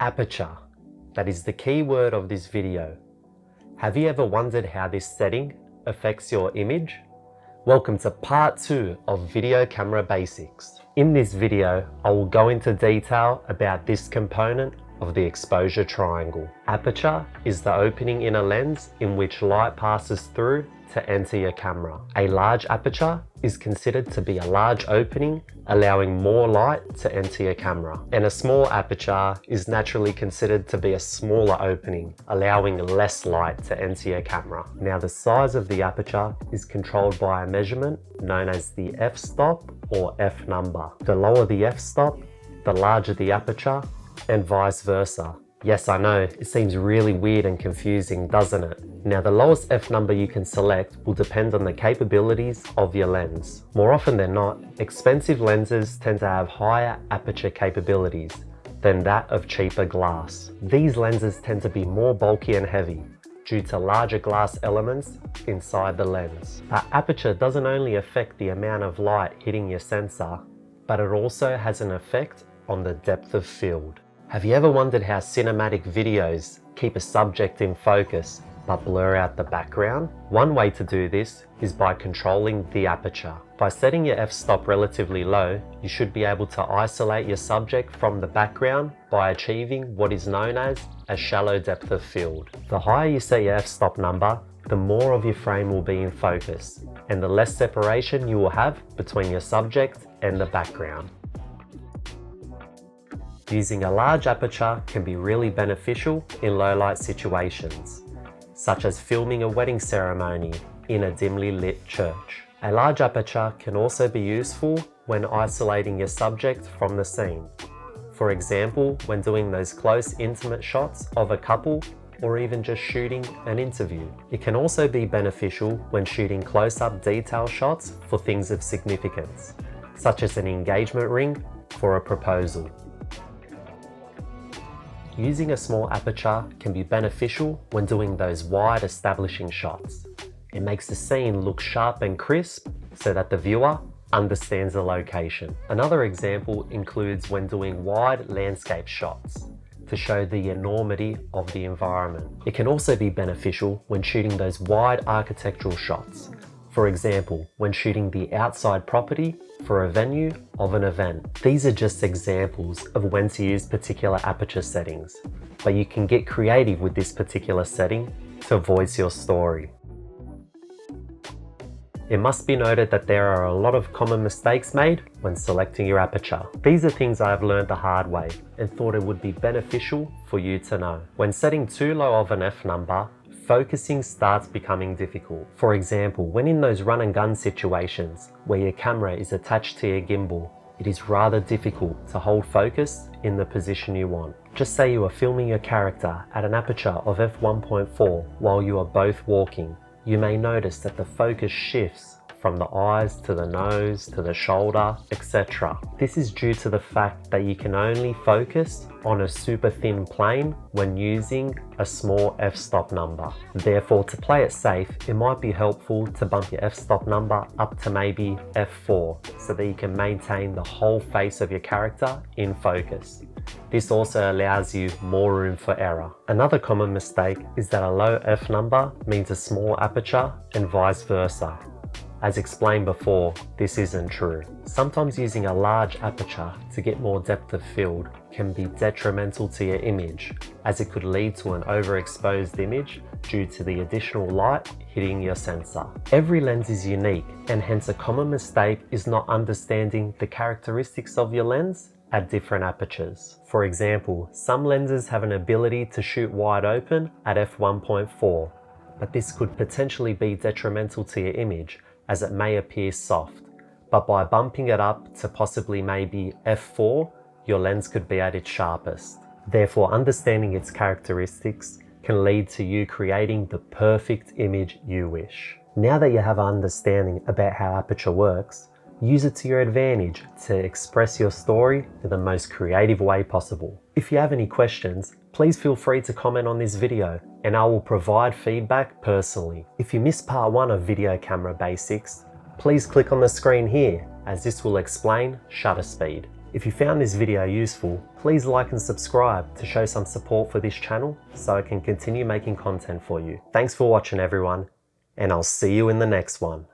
Aperture. That is the key word of this video. Have you ever wondered how this setting affects your image? Welcome to part 2 of video camera basics. In this video, I will go into detail about this component of the exposure triangle. Aperture is the opening in a lens in which light passes through to enter your camera. A large aperture is considered to be a large opening, allowing more light to enter your camera. And a small aperture is naturally considered to be a smaller opening, allowing less light to enter your camera. Now, the size of the aperture is controlled by a measurement known as the f-stop or f-number. The lower the f-stop, the larger the aperture, and vice versa. Yes, I know, it seems really weird and confusing, doesn't it? Now, the lowest f-number you can select will depend on the capabilities of your lens. More often than not, expensive lenses tend to have higher aperture capabilities than that of cheaper glass. These lenses tend to be more bulky and heavy due to larger glass elements inside the lens. But aperture doesn't only affect the amount of light hitting your sensor, but it also has an effect on the depth of field. Have you ever wondered how cinematic videos keep a subject in focus but blur out the background? One way to do this is by controlling the aperture. By setting your f-stop relatively low, you should be able to isolate your subject from the background by achieving what is known as a shallow depth of field. The higher you set your f-stop number, the more of your frame will be in focus, and the less separation you will have between your subject and the background. Using a large aperture can be really beneficial in low light situations, such as filming a wedding ceremony in a dimly lit church. A large aperture can also be useful when isolating your subject from the scene. For example, when doing those close, intimate shots of a couple or even just shooting an interview. It can also be beneficial when shooting close-up detail shots for things of significance, such as an engagement ring for a proposal. Using a small aperture can be beneficial when doing those wide establishing shots. It makes the scene look sharp and crisp so that the viewer understands the location. Another example includes when doing wide landscape shots to show the enormity of the environment. It can also be beneficial when shooting those wide architectural shots. For example, when shooting the outside property for a venue of an event. These are just examples of when to use particular aperture settings, but you can get creative with this particular setting to voice your story. It must be noted that there are a lot of common mistakes made when selecting your aperture. These are things I have learned the hard way and thought it would be beneficial for you to know. When setting too low of an f-number, focusing starts becoming difficult. For example, when in those run and gun situations where your camera is attached to your gimbal, it is rather difficult to hold focus in the position you want. Just say you are filming your character at an aperture of f1.4 while you are both walking. You may notice that the focus shifts from the eyes to the nose to the shoulder, etc. This is due to the fact that you can only focus on a super thin plane when using a small f-stop number. Therefore, to play it safe, it might be helpful to bump your f-stop number up to maybe f4 so that you can maintain the whole face of your character in focus. This also allows you more room for error. Another common mistake is that a low f number means a small aperture and vice versa. As explained before, this isn't true. Sometimes using a large aperture to get more depth of field can be detrimental to your image, as it could lead to an overexposed image due to the additional light hitting your sensor. Every lens is unique, and hence a common mistake is not understanding the characteristics of your lens at different apertures. For example, some lenses have an ability to shoot wide open at f1.4, but this could potentially be detrimental to your image as it may appear soft. But by bumping it up to possibly maybe f4, your lens could be at its sharpest. Therefore, understanding its characteristics can lead to you creating the perfect image you wish. Now that you have an understanding about how aperture works, use it to your advantage to express your story in the most creative way possible. If you have any questions, please feel free to comment on this video and I will provide feedback personally. If you missed part 1 of video camera basics, please click on the screen here as this will explain shutter speed. If you found this video useful, please like and subscribe to show some support for this channel so I can continue making content for you. Thanks for watching everyone, and I'll see you in the next one.